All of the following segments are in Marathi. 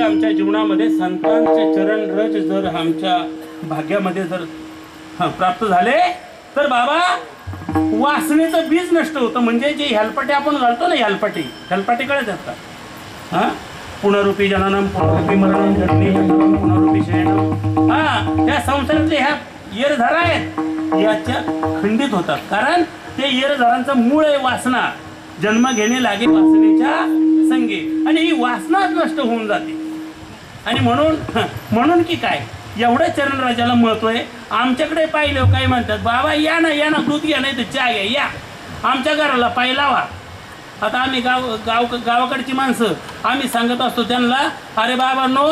आमच्या जीवनामध्ये संतांचे चरण रज जर आमच्या भाग्यामध्ये जर प्राप्त झाले तर बाबा वासनेचं बीज नष्ट होतं. म्हणजे जे हेलपाटे आपण घालतो ना, हेलपाटे कळत असतात. हा, पुनरुपी जननम पुनरुपी मरणम जन्मी जन्मम पुनरुपी शयनम. हा, त्या संसारातले ह्या येरझारा आहेत, याच्या खंडित होतात. कारण ते येरझारांचं मूळ आहे वासना. जन्म घेणे लागे वासनेच्या संगे, आणि ही वासनाच नष्ट होऊन जाते. आणि म्हणून की काय एवढं चरणराजाला महत्व आहे. आमच्याकडे पाहिलं काय म्हणतात, बाबा या ना दूध घ्या, नाही तर चहा घ्या, या आमच्या घराला पाय लावा. आता आम्ही गावाकडची माणसं आम्ही सांगत असतो त्यांना, अरे बाबांनो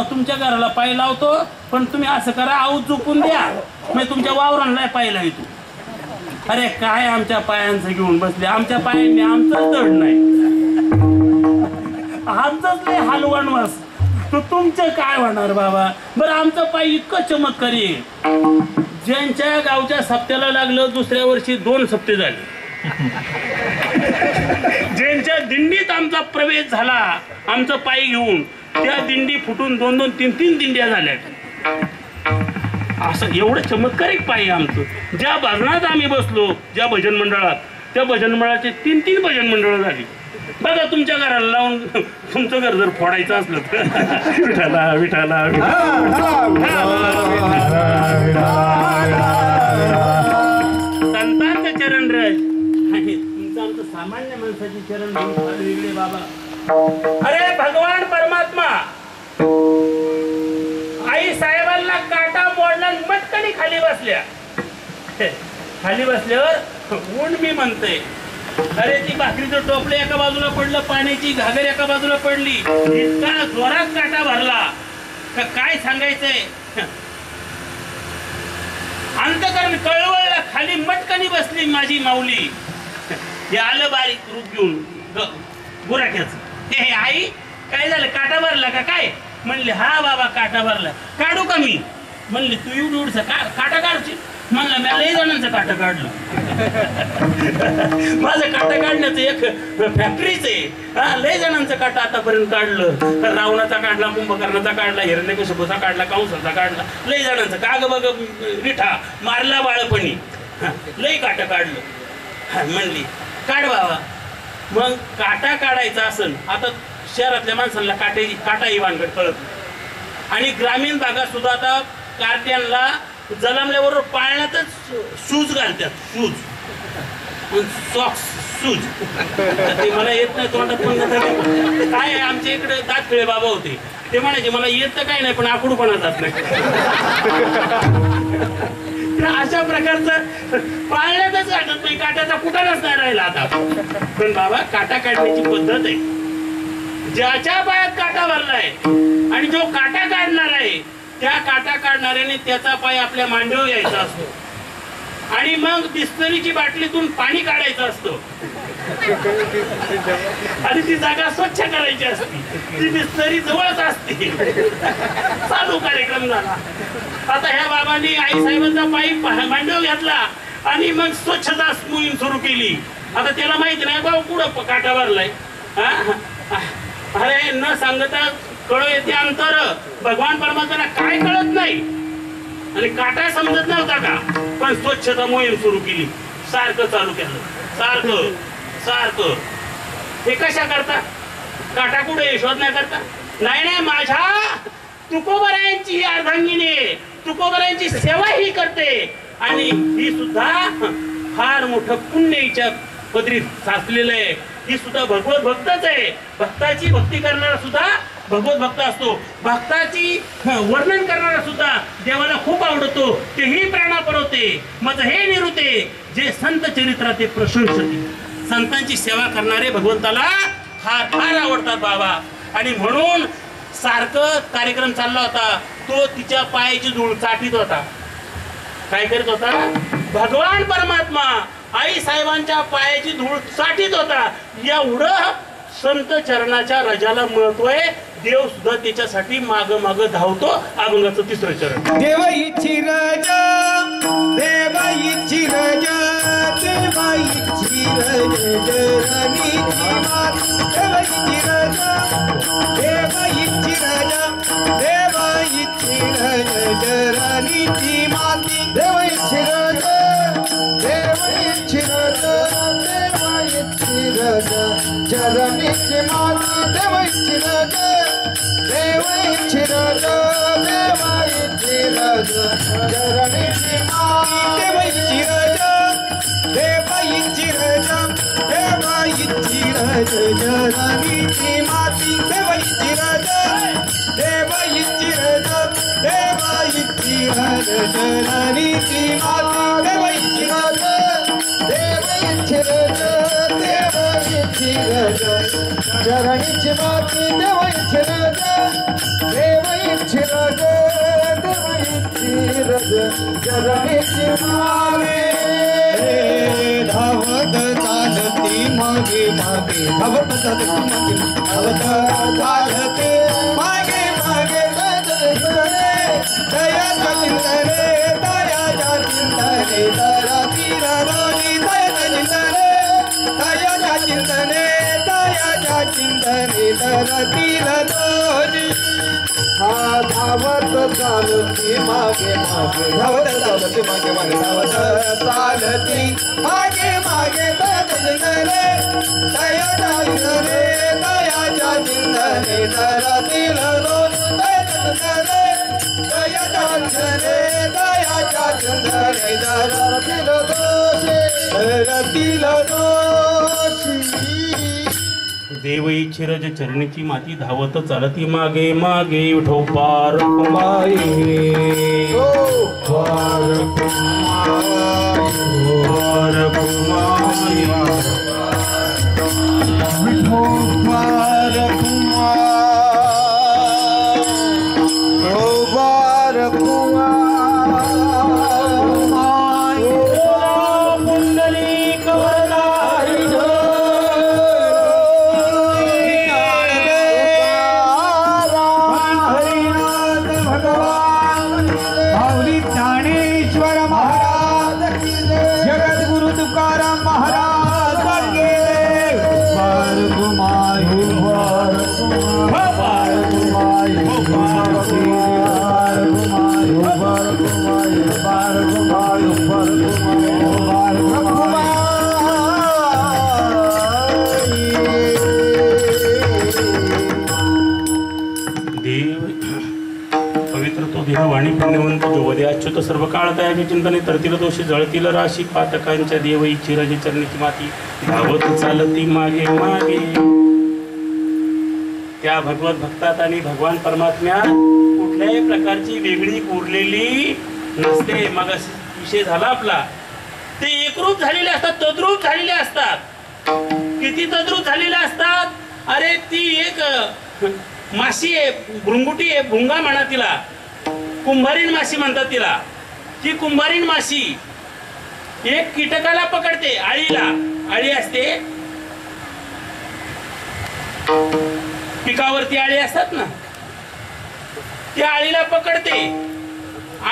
तुमच्या घराला पाय लावतो, पण तुम्ही असं करा, आऊ चुकून द्या, मी तुमच्या वावरांना पाय लावतो. अरे काय आमच्या पायांचं घेऊन बसले, आमच्या पायांनी आमचं दड नाही, आमचंच लय हलवणवास, तर तुमचं काय होणार बाबा. बरं आमचं पाय इतकं चमत्कारी आहे, ज्यांच्या गावच्या सप्त्याला लागलं दुसऱ्या वर्षी 2 सप्ते झाले. ज्यांच्या दिंडीत आमचा प्रवेश झाला आमचं पाय घेऊन, त्या दिंडी फुटून 2-2, 3-3 दिंड्या झाल्या. असं एवढं चमत्कारिक पाय आहे आमचं. ज्या भजनात आम्ही बसलो, ज्या भजन मंडळात, त्या भजन मंडळाचे 3-3 भजन मंडळ झाली. बघा तुमच्या घराला लावून तुमचं घर जर फोडायचं असलं तर विठाला विठाला संतांचं चरण रज आहे. तुमचं आमचं सामान्य माणसाची चरण वेगळे बाबा. अरे भगवान परमात्मा आई साहेबांना काटा मोडला, मटकणी खाली बसल्या. खाली बसल्यावर ऊन मी म्हणते, अरे ती भाकरीचं टोपलं एका बाजूला पडलं, पाण्याची घागर एका बाजूला पडली, इतका जोरात काटा भरला काय सांगायचंय. अंतकरण कळवळला, खाली मटकणी बसली माझी माऊली. हे आलं बारीक रूप घेऊन गुराख्याचं. हे आई काय झालं, काटा भरला का काय. म्हणले हा बाबा काटा भरला. काढू का मी. म्हणले तू एवढं काटा काढशील. म्हणलं मी लय जणांचं काटा काढलं. माझं काटा काढण्याचं एक फॅक्टरीच आहे. हा, लय जणांचं काटा आतापर्यंत काढलं. रावणाचा काढला, कुंभकर्णाचा काढला, हिरण्यकशिपूचा काढला, कंसाचा काढला, लय जणांचं. काग बघ विठा मारला बाळपणी, लय काटा काढलं. म्हणली काढ बाबा. मग काटा काढायचा असेल, आता शहरातल्या माणसांना काटाही वानगड कळत नाही. आणि ग्रामीण भागात सुद्धा आता कार्ट्यांना जलमल्याबरोबर पाळण्यातच शूज घालतात. सॉक्स शूज ते मला येत नाही तोंडात. पण काय आमच्या इकडे दातखिळे बाबा होते, ते म्हणायचे मला येत तर काय नाही पण आखूडपणा जात नाही. अशा प्रकारचं पाळण्यातच वाटत नाही, काट्याचा कुठाच नाही राहिला आता. पण बाबा काटा काढण्याची पद्धत आहे. ज्याच्या पायात काटा भरलाय आणि जो काटा काढणार आहे, त्या काटा काढणाऱ्याने त्याचा पाय आपल्या मांडीवर यायचा असतो, आणि मग बिस्लरीची बाटलीतून पाणी काढायचं असतं, आणि ती जागा स्वच्छ करायची असते. ती बिस्लरी जवळच असते. चालू कार्यक्रम झाला. आता ह्या बाबांनी आई साहेबांचा पाय मांडीवर घेतला आणि मग स्वच्छता मोहीम सुरू केली. आता त्याला माहिती नाही बाबा कुठं काटा भरलाय. अरे न सांगता कळ येते अंतर. भगवान परमात्म्याला काय कळत नाही आणि काटा समजत नव्हता का. पण स्वच्छता मोहीम सुरू केली, सारखं चालू केलं, सारखं सारखं. हे कशा करता, काटा कुठे शोध नाही करता. नाही माझ्या तुकोबरायांची ही अर्धांगिनी, तुकोबरायांची सेवा ही करते, आणि ही सुद्धा फार मोठं पुण्य हिच्या पदरी साचलेलं आहे. ही सुद्धा भगवत भक्तच आहे. भक्ताची भक्ती करणारा सुद्धा भगवत भक्त असतो. भक्ताची वर्णन करणारा सुद्धा देवाला खूप आवडतो. तेही प्राणापर होते मग हे निरुते जे संत चरित्रात ते प्रशंसते. संतांची सेवा करणारे भगवंताला फार फार आवडतात बाबा. आणि म्हणून सारखं कार्यक्रम चालला होता, तो तिच्या पायाची धूळ चाटीत होता. काय करत होता, भगवान परमात्मा आई साहेबांच्या पायाची धूळ चाटीत होता. एवढं संत चरणाच्या रजाला महत्व आहे. देव सुद्धा त्याच्यासाठी माग माग धावतो. अभंगाचं 3रं चरण. देवाईची राजा, देवाईची राजा, देवाईची राजा, देवाईची राजा, देवाईची राजा. देव इच्छिरज देव इच्छिरज चरणीची माती देव इच्छिरज देव इच्छिरज देव इच्छिरज चरणीची माती देव इच्छिरज देव इच्छिरज देव इच्छिरज चरणीची माती देव इच्छिरज देव इच्छिरज देव इच्छिरज चरणीची माती देव इच्छिरज देव इच्छिरज देव इच्छिरज चरणीची माती धावत चालती मागे मागे धावत चालती मागे धावत चालते मागे दयाच्या चिंतने दयाच्या चिंतने दयाच्या चिंतने दयाच्या चिंतने दरतील दोषी हा धावत चालती मागे मागे धावत चालती मागे मागे धावत चालती मागे मागे चिंतने दयाच्या चिंतने दयाच्या चिंतने दरतील दोषी दयाच्या चिंतने दयाच्या चिंतने दरतील दोषी दरतील दोषी देव इच्छिरज चरणीची माती धावत चालती मागे मागे विठोबार कुमाई पार कुमाई विठोबार वाणी पुण्यवंत जोवदे अच्युत सर्व काळ तयाचे चिंतने तरतील दोषी जळतील राशी पातकांच्या देव इच्छिरज चरणीची माती धावत चालती मागे मागे. त्या भगवत भक्तात आणि भगवान परमात्म्यात कुठल्याही प्रकारची वेगळी उरलेली नसते. मग विषय झाला आपला ते एकरूप झालेले असतात, तद्रूप झालेले असतात. किती तद्रूप झालेले असतात. अरे ती एक माशी आहे, भृंगुटी आहे, भुंगा म्हणा तिला, कुंभारीण माशी म्हणतात तिला. ती कुंभारीण माशी एक कीटकाला पकडते, आळीला, आळी असते पिकावरती आळी असतात ना, त्या आळीला पकडते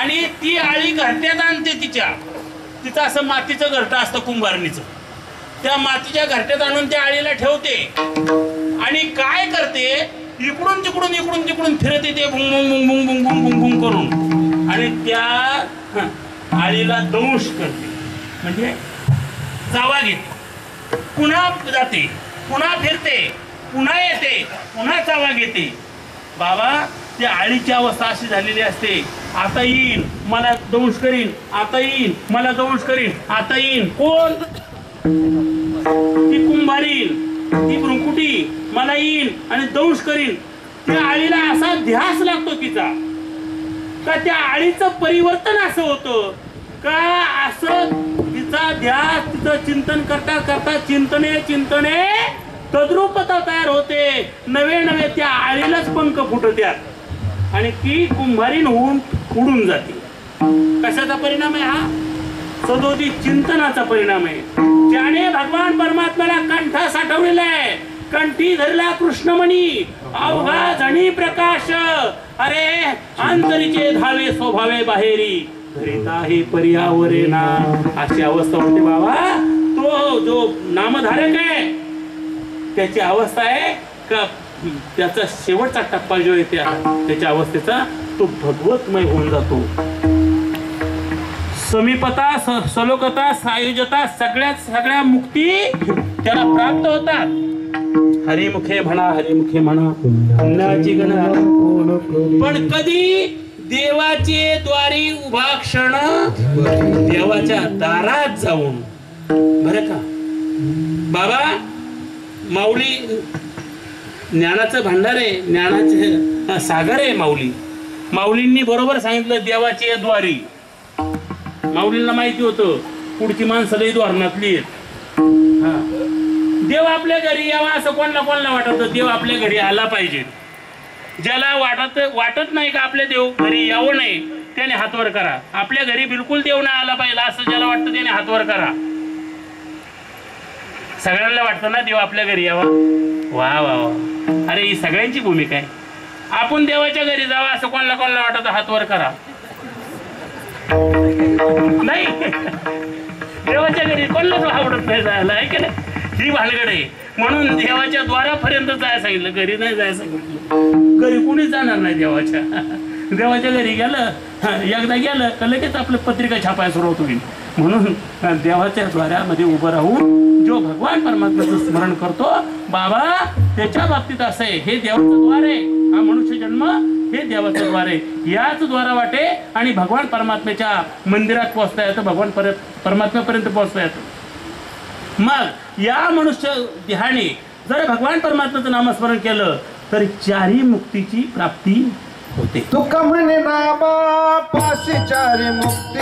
आणि ती आळी घरट्यात आणते. तिचं असं मातीचं घरटं असतं कुंभारणीचं. त्या मातीच्या घरट्यात आणून त्या आळीला ठेवते आणि काय करते, इकडून तिकडून फिरत येते भुंग भुंग भुंग भुंग भुंग भुंग भुंग करून आणि त्या आळीला दंश करते, म्हणजे चावा घेते. पुन्हा जाते, पुन्हा फिरते, पुन्हा येते, पुन्हा चावा घेते. बाबा त्या आळीची अवस्था अशी झालेली असते, आता येईन मला दंश करीन, आता येईन मला दंश करीन, आता येईन. कोण? ती कुंभारीण, ती भृंकुटी मला येईन आणि दंश करीन. त्या आळीला असा ध्यास लागतो तिचा, का त्या आळीचं परिवर्तन असं होतं का, असं तिचा ध्यास, तिचं चिंतन करता करता चिंतने तद्रूपता तयार होते. नवे त्या आळीलाच पंख फुटत्यात आणि ती कुंभारीण होऊन उडून जाते. कशाचा परिणाम आहे हा? सदोदी चिंतनाचा परिणाम आहे. ज्याने भगवान परमात्म्याला कंठा साठवलेला आहे, कंठी धरला कृष्णमणी, अवघा जणी प्रकाश, अरे अंतरीचे धावे स्वभावे बाहेरी, धरिता हे पर्यावरेना. अशी अवस्था होते बाबा. तो जो नामधारक आहे त्याची अवस्था आहे का, त्याचा शेवटचा टप्पा जो आहे त्याच्या अवस्थेचा, तो भगवतमय होऊन जातो. समीपता, सलोकता, सायुजता, सगळ्या मुक्ती त्याला प्राप्त होतात. हरिमुखे म्हणा पुण्याची गणना. पण कधी देवाचे द्वारी उभा क्षण देवाच्या दारात जाऊन बरं का बाबा. माऊली ज्ञानाचं भांडार आहे, ज्ञानाचे सागर आहे माऊली. माऊलींनी बरोबर सांगितलं देवाचे द्वारी. माऊलींना माहिती होतं पुढची माणसं लई द्वारणातली आहेत. हा, देव आपल्या घरी यावा असं कोणाला वाटत. देव आपल्या घरी आला पाहिजे. ज्याला वाटत नाही का आपल्या देव घरी यावं नाही त्याने हातवर करा. आपल्या घरी बिलकुल देव नाही आला पाहिजे असं ज्याला वाटतं त्याने हातवर करा. सगळ्यांना वाटतं ना देव आपल्या घरी यावा. वा वा वा, अरे ही सगळ्यांची भूमिका आहे. आपण देवाच्या घरी जावं असं कोणाला वाटत हातवर करा. नाही देवाच्या घरी कोणालाच आवडत नाही जायला आहे की नाही. ही भानगड आहे. म्हणून देवाच्या द्वारापर्यंत जायला सांगितलं, घरी नाही जायला सांगितलं. घरी कोणीच जाणार नाही देवाच्या. देवाच्या घरी गेलं एकदा गेलं तर लगेच आपलं पत्रिका छापायला सुरुवात होईल. म्हणून देवाच्या द्वारामध्ये उभं राहून जो भगवान परमात्म्याचं स्मरण करतो बाबा त्याच्या बाबतीत असं आहे. हे देवाचं द्वार आहे. हा मनुष्य जन्म हे देवाचं द्वार आहे. याच द्वारा वाटे आणि भगवान परमात्म्याच्या मंदिरात पोहोचता येतं, भगवान परमात्म्यापर्यंत पोहोचता येतं. मग या मनुष्य ध्याने जर भगवान परमात्म्याचं नामस्मरण केलं तर चारी मुक्तीची प्राप्ती होते. तुका म्हणे नामा पाशी चारी मुक्ती.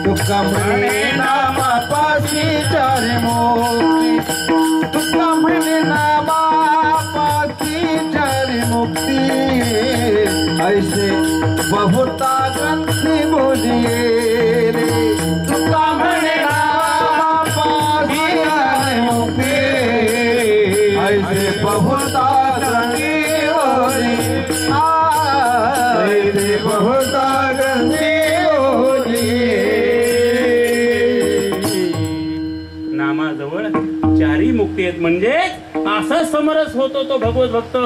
तुका म्हणे नामा पाशी चारी मुक्ती. तुका म्हणे नामा पाशी चारी मुक्ती. ऐसे बहुता ग्रंथी बोलिये रे. तुका म्हणे नामा पाशी चारी मुक्ती. ऐसे बहुता ग्रंथी नामाजवळ चारी मुक्ती आहेत. म्हणजे असा समरस होतो तो भगवत भक्त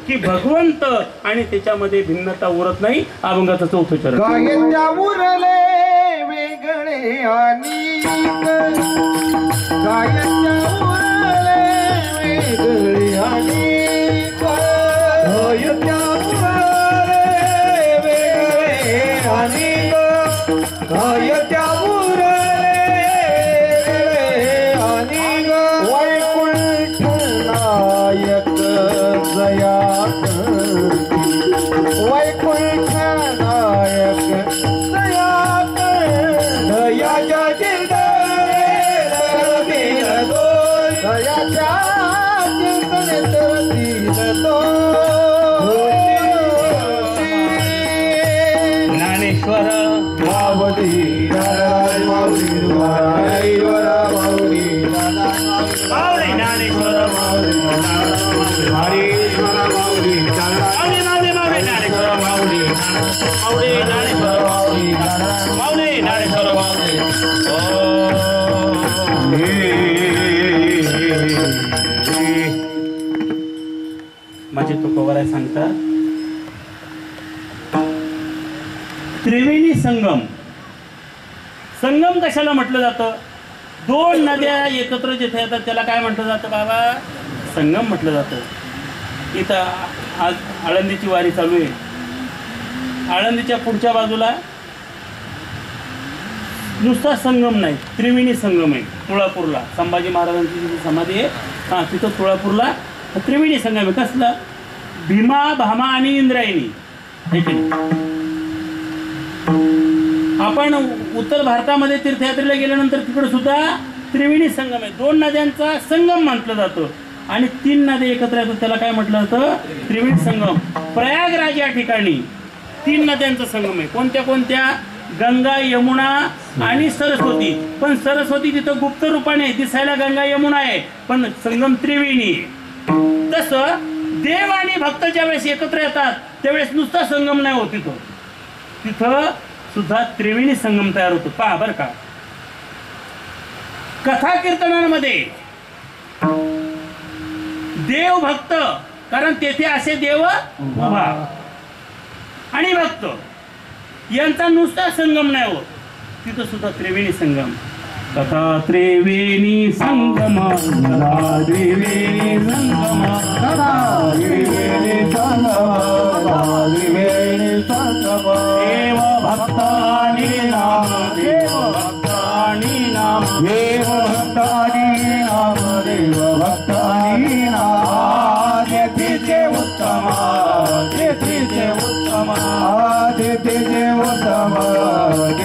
की भगवंत आणि त्याच्यामध्ये भिन्नता उरत नाही. अभंगाचं चौथं चरण. गायत्या उरले वेगळे आणि गायत्या उरले वेगळे आणि गायत्या आणि गायत्या उरले आणि वैकुंठ नायक जया वैकुंठ नायक जया दयाच्या चिंतने दयाच्या चिंतने ज्ञानेश्वर माऊली माऊली माऊली माऊली ज्ञानेश्वर माऊली माऊली ज्ञानेश्वर माऊली ज्ञानेश्वर माऊली ज्ञानेश्वर माऊली. माझे तुकोबाराय सांगतात त्रिवेणी संगम. संगम कशाला म्हटलं जातं? दोन नद्या एकत्र जिथे येतात त्याला काय म्हटलं जातं बाबा? संगम म्हटलं जातं. इथं आज आळंदीची वारी चालू आहे. आळंदीच्या पुढच्या बाजूला नुसता संगम नाही, त्रिवेणी संगम आहे. तुळापूरला संभाजी महाराजांची जी समाधी आहे तिथं तुळापूरला त्रिवेणी संगम आहे. कसलं? भीमा, भामा आणि इंद्रायणी. हे की नाही? आपण उत्तर भारतामध्ये तीर्थयात्रेला गेल्यानंतर तिकडे सुद्धा त्रिवेणी संगम आहे. दोन नद्यांचा संगम म्हटलं जातं आणि तीन नद्या एकत्र येतात त्याला काय म्हटलं जातं? त्रिवेणी संगम. प्रयागराज या ठिकाणी तीन नद्यांचा संगम आहे. कोणत्या कोणत्या? गंगा, यमुना आणि सरस्वती. पण सरस्वती तिथं गुप्त रूपाने दिसायला गंगा यमुना आहे पण संगम त्रिवेणी. तसं देव आणि भक्त ज्या वेळेस एकत्र येतात त्यावेळेस नुसता संगम नाही होत, तिथं सुद्धा त्रिवेणी संगम तयार होतो. पहा बर का, कथा कीर्तनांमध्ये देव भक्त, कारण तेथे असे देव उभा आणि भक्त यांचा नुसता संगम नाही होत, तिथं सुद्धा त्रिवेणी संगम. तथा त्रिवेणी संगम तथा त्रिवेणी संगम तथा त्रिवेणी संगम तथा त्रिवेणी संगम देव भक्तानि नाम देव भक्तानि नाम देव भक्तानि नाम देव भक्तानि नाम तिथे उत्तम तिथे उत्तम तिथे उत्तम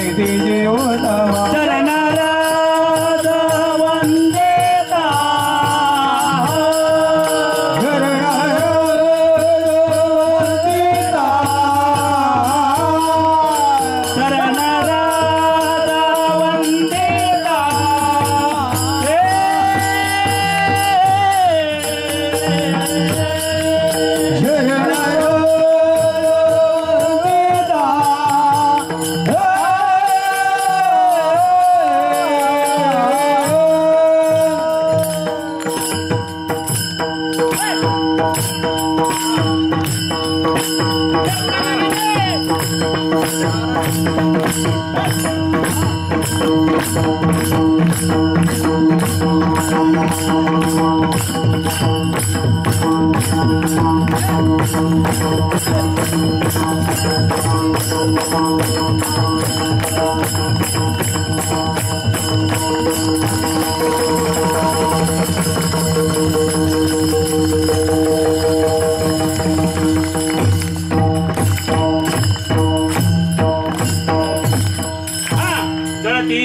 तिथे उत्तम चरणाराध वंदेता चरणाराध वंदेता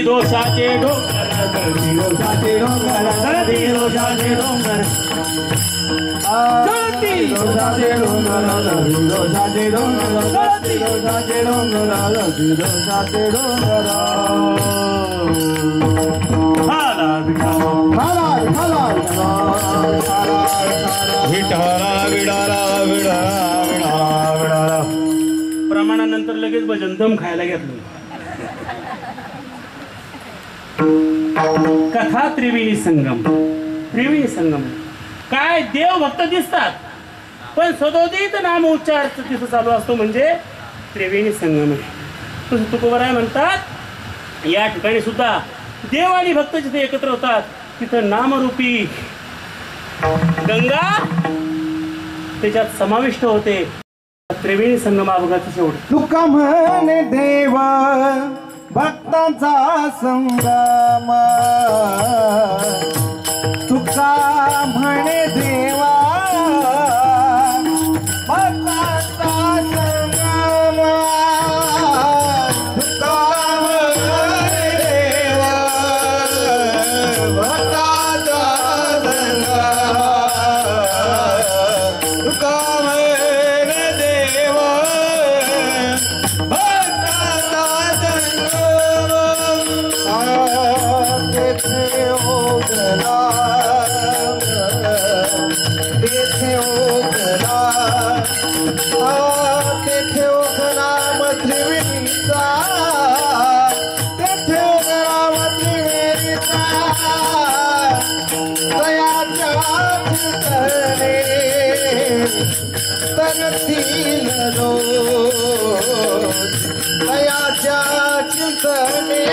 दोषाचे डोंगर गळती दोषाचे डोंगर गळती दोषाचे डोंगर गळती दोषाचे डोंगर दोषाचे डोंगर गळती दोषाचे डोंगर गळती दोषाचे डोंगर खाला विठाला विठाला विडाला विडाला विडाला विडाला प्रमाणानंतर लगेच भजन दम खायला घेतलं. कथा त्रिवेणी संगम. त्रिवेणी संगम काय देव भक्त दिसतात पण सदोदित नाम उच्चार तिथं चालू असतो म्हणजे त्रिवेणी संगम आहे. तुकोबराय म्हणतात या ठिकाणी सुद्धा देव आणि भक्त जिथे एकत्र होतात तिथं नामरूपी गंगा त्याच्यात समाविष्ट होते. त्रिवेणी संगम अभंगाचं शेवट. तुका म्हणे देव भक्तांचा संगम तुका म्हणे देवा भक्तांचा संगम तुका म्हणे देवा भक्तांचा संगम तुका म्हणे देवा भक्तांचा तेथे ओगला त्रिवेणीचा तेथे ओगला त्रिवेणीचा दयाच्या चिंतने तरतील रोज दयाच्या चिंतने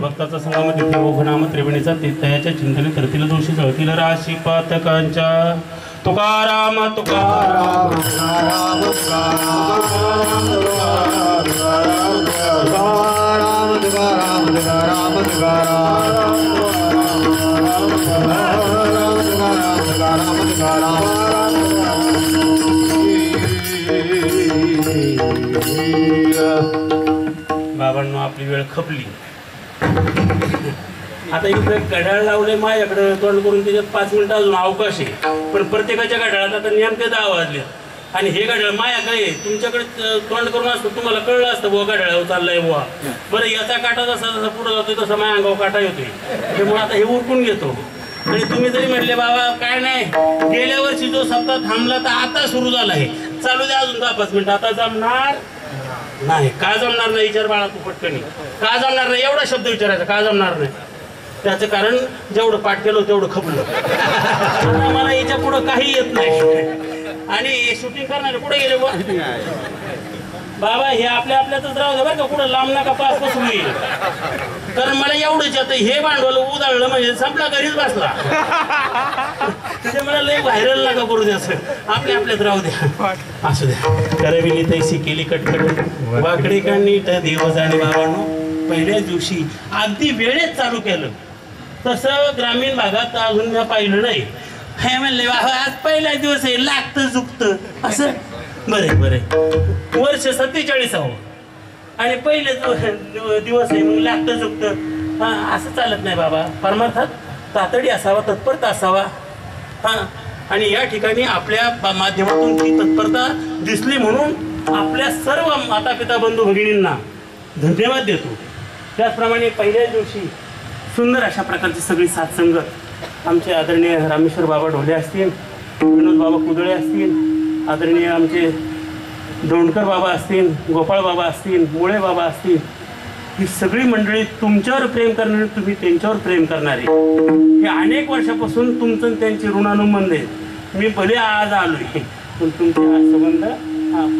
भक्ताचा संगम तिथे ओघनाम त्रिवेणीचा तीर्थयाच्या चिंतने करतील दोषी जळतील राशी पातकांच्या. तुकाराम तुकाराम तुकाराम तुकाराम तुकाराम तुकाराम बाबांनो आपली वेळ खपली. आता इथं घड्याळ लावले माझ्याकडे तोंड करून त्याच्यात 5 मिनिटं अजून अवकाश आहे, पण प्रत्येकाच्या घड्याळात आता नेमके 10 वाजले आणि हे घड्याळ माझ्याकडे तुमच्याकडे तोंड करून असतं तुम्हाला कळलं असतं बुवा घड्याळावर चाललंय बुवा. बरं याचा काटा जसा जसा पुढे जातोय तसा माझ्या अंगावर काटा येतोय, त्यामुळे आता हे उरकून घेतो. आणि तुम्ही जरी म्हटले बाबा काय नाही गेल्या वर्षी जो सप्ताह थांबला तर आता सुरू झाला आहे, चालू द्या अजून 10-5 मिनिटं. आता जमणार नाही. का जमणार नाही विचार बाळा तू पटकनी. का जमणार नाही एवढा शब्द विचारायचा, का जमणार नाही? त्याचं कारण जेवढं पाठ केलं तेवढं खपलं. आता मला याच्या पुढं काही येत नाही. आणि शूटिंग करणारे कुठे गेले बाबा? हे आपल्या आपल्यातच राहू दे बरं का, कुठं लांब नका पास बसून येईल. कारण मला एवढंच येतं, हे भांडवल उधळलं म्हणजे संपला घरीच बसला. त्याच्या मला लय व्हायरल नका करू द्या, आपल्या आपल्यात राहू द्या. असू द्या. करविली तैसी केली कटकट वाकडे का नीट दिवस. आणि बाबांनो पहिल्याच दिवशी अगदी वेळेत चालू केलं. तसं ग्रामीण भागात अजून मी पाहिलं नाही. हे म्हणले बाबा आज पहिला दिवस आहे, लागतं झुकतं असं. बरे बरे वर्ष 47 आणि पहिले दिवस आहे मग लागतं झुकतं असं चालत नाही बाबा. परमार्थात तातडी असावा, तत्परता असावा. आणि या ठिकाणी आपल्या माध्यमातून ती तत्परता दिसली म्हणून आपल्या सर्व माता पिता बंधू भगिनींना धन्यवाद देतो. त्याचप्रमाणे पहिल्याच दिवशी सुंदर अशा प्रकारची सगळी साथसंगत आमचे आदरणीय रामेश्वर बाबा ढोले असतील, विनोद बाबा कुदळे असतील, आदरणीय आमचे दोंडकर बाबा असतील, गोपाळ बाबा असतील, मुळे बाबा असतील, ही सगळी मंडळी तुमच्यावर प्रेम करणारी, तुम्ही त्यांच्यावर प्रेम करणारे. हे अनेक वर्षापासून तुमचं त्यांचे ऋणानुबंध आहेत. मी भले आज आलोय पण तुमचे हा संबंध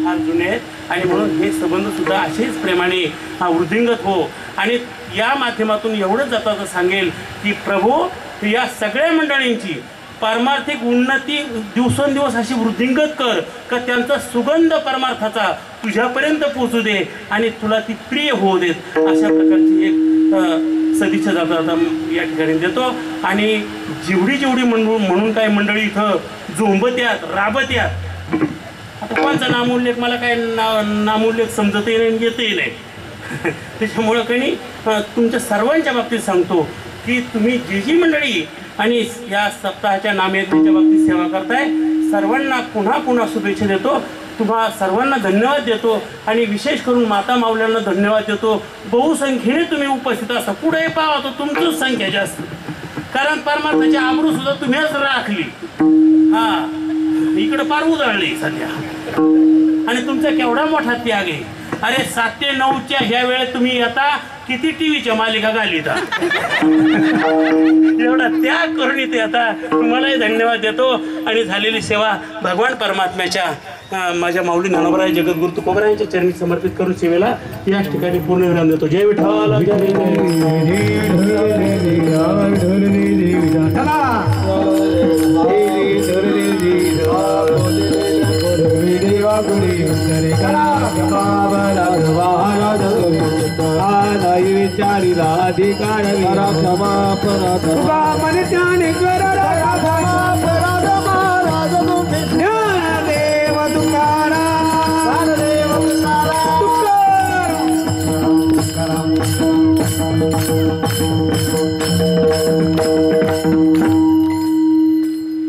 फार जुने आहेत आणि म्हणून हे संबंध सुद्धा असेच प्रेमाने वृद्धिंगत हो. आणि या माध्यमातून एवढंच जाता सांगेल की प्रभू या सगळ्या मंडळींची पारमार्थिक उन्नती दिवसेंदिवस अशी वृद्धिंगत कर का त्यांचा सुगंध परमार्थाचा तुझ्यापर्यंत पोहोचू दे आणि तुला ती प्रिय होऊ देत. अशा प्रकारची एक सदिच्छा जाता या ठिकाणी देतो. आणि जेवढी जेवढी म्हणून काय मंडळी इथं झोंबत्यात राबत्यात. आता कोणचा नामोल्लेख मला काय नामोल्लेख समजतही नाही येतही नाही. त्याच्यामुळं काही तुमच्या सर्वांच्या बाबतीत सांगतो की तुम्ही जी जी मंडळी आणि या सप्ताहाच्या नामयज्ञाच्या बाबतीत सेवा करताय सर्वांना पुन्हा पुन्हा शुभेच्छा देतो. तुम्हा सर्वांना धन्यवाद देतो आणि विशेष करून माता माऊल्यांना धन्यवाद देतो. बहुसंख्येने तुम्ही उपस्थित असता. पुढे पाहा तो तुमचीच संख्या जास्त, कारण परमार्थाची आबरू सुद्धा तुम्हीच राखली. इकडे पार उजळली सध्या आणि तुमचा केवढा मोठा त्याग आहे. अरे 7 ते 9च्या ह्या वेळेत तुम्ही आता किती टीव्हीच्या मालिका घालीता. एवढा त्याग करून इथे आता तुम्हालाही धन्यवाद देतो. आणि झालेली सेवा भगवान परमात्म्याच्या माझ्या माऊली ज्ञानोबराय जगद्गुरु तुकोबराय यांच्या चरणी समर्पित करून सेवेला या ठिकाणी पूर्ण विराम देतो. जय विठ्ठल जय विचारी राधिकार क्षमा परत